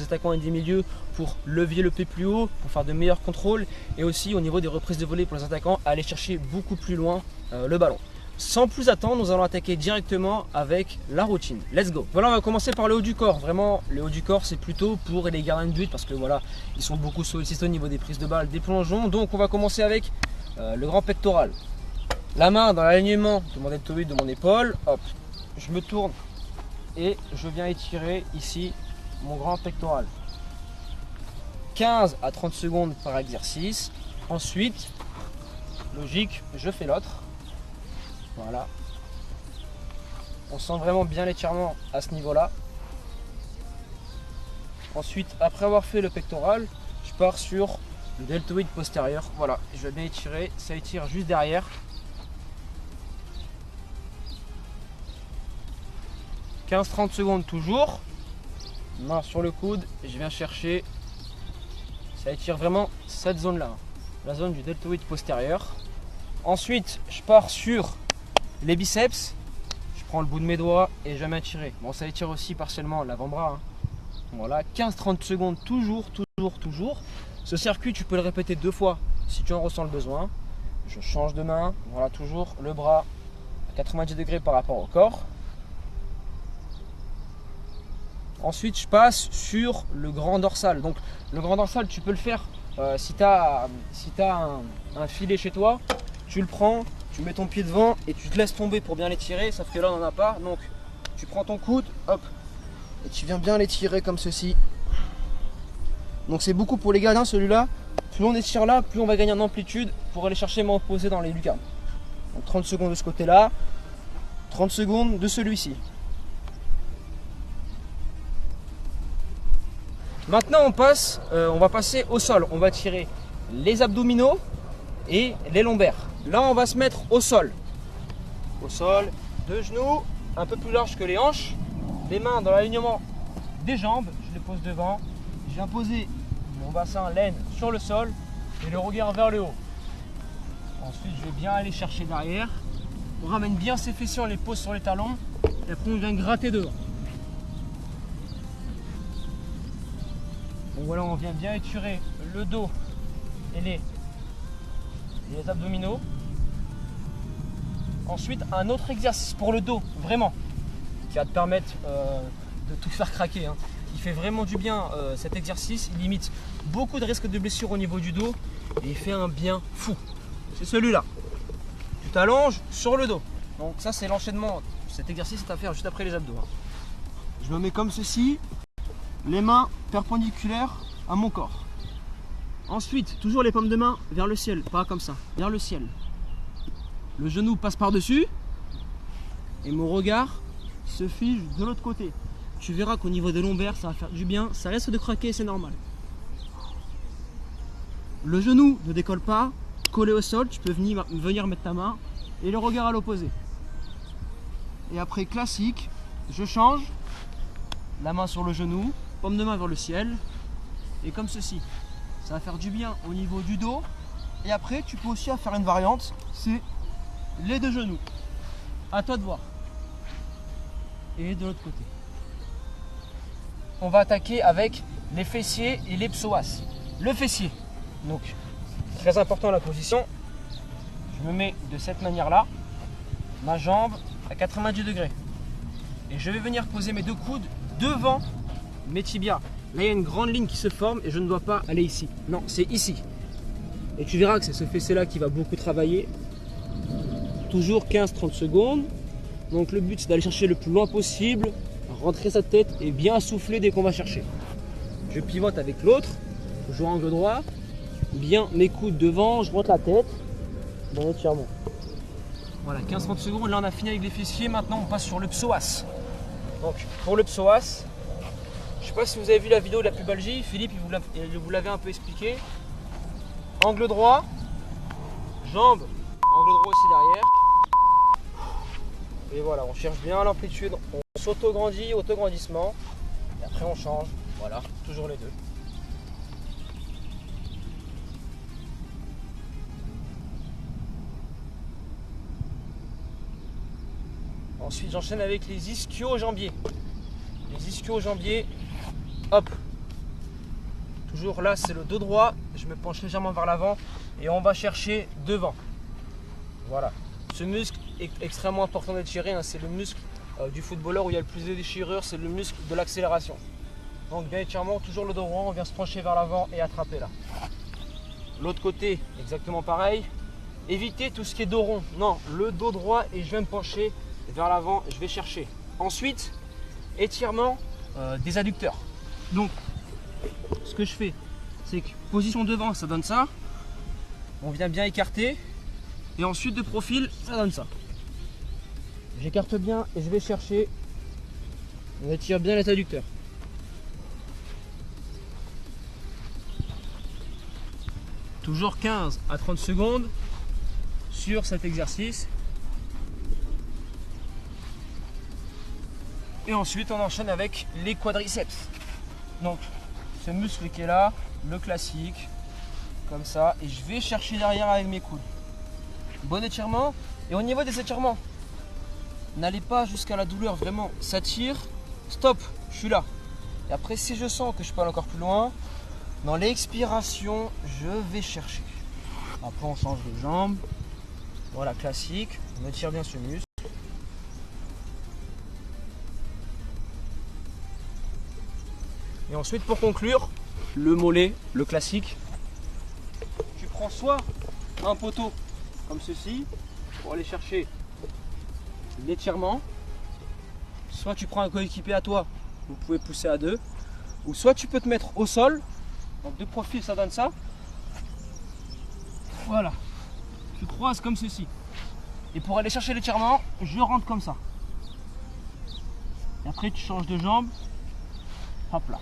attaquants et des milieux pour levier le pied plus haut, pour faire de meilleurs contrôles et aussi au niveau des reprises de volée pour les attaquants, aller chercher beaucoup plus loin le ballon. Sans plus attendre, nous allons attaquer directement avec la routine. Let's go. Voilà, on va commencer par le haut du corps. Vraiment, le haut du corps, c'est plutôt pour les gardiens de but parce que voilà, ils sont beaucoup sollicités au niveau des prises de balles, des plongeons. Donc, on va commencer avec le grand pectoral. La main dans l'alignement de mon deltoïde de mon épaule. Hop, je me tourne et je viens étirer ici mon grand pectoral. 15 à 30 secondes par exercice. Ensuite, logique, je fais l'autre. Voilà. On sent vraiment bien l'étirement à ce niveau-là. Ensuite, après avoir fait le pectoral, je pars sur le deltoïde postérieur. Voilà, je vais bien étirer. Ça étire juste derrière. 15-30 secondes toujours. Main sur le coude. Et je viens chercher. Ça étire vraiment cette zone-là. La zone du deltoïde postérieur. Ensuite, je pars sur les biceps, je prends le bout de mes doigts et je vais m'étirer. Bon, ça étire aussi partiellement l'avant-bras. Voilà, 15-30 secondes, toujours. Ce circuit, tu peux le répéter 2 fois si tu en ressens le besoin. Je change de main, voilà, toujours le bras à 90 degrés par rapport au corps. Ensuite, je passe sur le grand dorsal. Donc, le grand dorsal, tu peux le faire si tu as un filet chez toi, tu le prends. Tu mets ton pied devant et tu te laisses tomber pour bien l'étirer, sauf que là on n'en a pas. Donc tu prends ton coude, hop, et tu viens bien l'étirer comme ceci. Donc c'est beaucoup pour les gardiens celui-là. Plus on étire là, plus on va gagner en amplitude pour aller chercher main opposée dans les lucarnes. Donc 30 secondes de ce côté-là, 30 secondes de celui-ci. Maintenant on va passer au sol. On va tirer les abdominaux et les lombaires. Là, on va se mettre au sol. Au sol, 2 genoux, un peu plus large que les hanches. Les mains dans l'alignement des jambes. Je les pose devant. Je viens poser mon bassin laine sur le sol et le regard vers le haut. Ensuite, je vais bien aller chercher derrière. On ramène bien ses fessiers, on les pose sur les talons. Et après, on vient gratter devant. Donc voilà, on vient bien étirer le dos et les abdominaux. Ensuite, un autre exercice pour le dos, vraiment, qui va te permettre de tout faire craquer. Il fait vraiment du bien cet exercice. Il limite beaucoup de risques de blessures au niveau du dos et il fait un bien fou. C'est celui-là. Tu t'allonges sur le dos. Donc ça, c'est l'enchaînement. Cet exercice est à faire juste après les abdos. Je me mets comme ceci, les mains perpendiculaires à mon corps. Ensuite, toujours les paumes de main vers le ciel, pas comme ça, vers le ciel. Le genou passe par-dessus et mon regard se fige de l'autre côté. Tu verras qu'au niveau des lombaires, ça va faire du bien. Ça risque de craquer, c'est normal. Le genou ne décolle pas, collé au sol. Tu peux venir mettre ta main et le regard à l'opposé. Et après, classique, je change. La main sur le genou, paume de main vers le ciel. Et comme ceci. Ça va faire du bien au niveau du dos. Et après, tu peux aussi faire une variante. C'est les 2 genoux. À toi de voir. Et de l'autre côté. On va attaquer avec les fessiers et les psoas. Le fessier. Donc, très important la position. Je me mets de cette manière-là. Ma jambe à 90 degrés. Et je vais venir poser mes 2 coudes devant mes tibias. Là, il y a une grande ligne qui se forme et je ne dois pas aller ici. Non, c'est ici. Et tu verras que c'est ce fessier-là qui va beaucoup travailler. Toujours 15-30 secondes. Donc le but, c'est d'aller chercher le plus loin possible, rentrer sa tête et bien souffler dès qu'on va chercher. Je pivote avec l'autre, toujours angle droit. Bien mes coudes devant, je monte la tête. Bon étirement. Voilà, 15-30 secondes. Là, on a fini avec les fessiers. Maintenant, on passe sur le psoas. Donc, pour le psoas, je ne sais pas si vous avez vu la vidéo de la pubalgie. Philippe, il vous l'avait un peu expliqué. Angle droit, jambe, angle droit aussi derrière. Et voilà, on cherche bien l'amplitude. On s'auto-grandit, auto-grandissement. Et après, on change. Voilà, toujours les 2. Ensuite, j'enchaîne avec les ischio-jambiers. Les ischio-jambiers, hop, Toujours là, c'est le dos droit. Je me penche légèrement vers l'avant et on va chercher devant. Voilà. Ce muscle est extrêmement important d'étirer. Hein. C'est le muscle du footballeur où il y a le plus de déchirures. C'est le muscle de l'accélération. Donc bien étirement, toujours le dos droit. On vient se pencher vers l'avant et attraper là. L'autre côté, exactement pareil. Évitez tout ce qui est dos rond. Non, le dos droit et je vais me pencher vers l'avant. Je vais chercher. Ensuite, étirement des adducteurs. Donc, ce que je fais, c'est que position devant, ça donne ça. On vient bien écarter. Et ensuite, de profil, ça donne ça. J'écarte bien et je vais chercher. On étire bien les adducteurs. Toujours 15 à 30 secondes sur cet exercice. Et ensuite, on enchaîne avec les quadriceps. Donc, ce muscle qui est là, le classique, comme ça. Et je vais chercher derrière avec mes coudes. Bon étirement. Et au niveau des étirements, n'allez pas jusqu'à la douleur, vraiment. Ça tire, stop, je suis là. Et après, si je sens que je peux aller encore plus loin, dans l'expiration, je vais chercher. Après, on change de jambe. Voilà, classique. On étire bien ce muscle. Et ensuite, pour conclure, le mollet, le classique. Tu prends soit un poteau comme ceci pour aller chercher l'étirement, soit tu prends un coéquipier à toi, vous pouvez pousser à deux, ou soit tu peux te mettre au sol. Donc de profil, ça donne ça. Voilà. Tu croises comme ceci. Et pour aller chercher l'étirement, je rentre comme ça. Et après, tu changes de jambe. Hop là.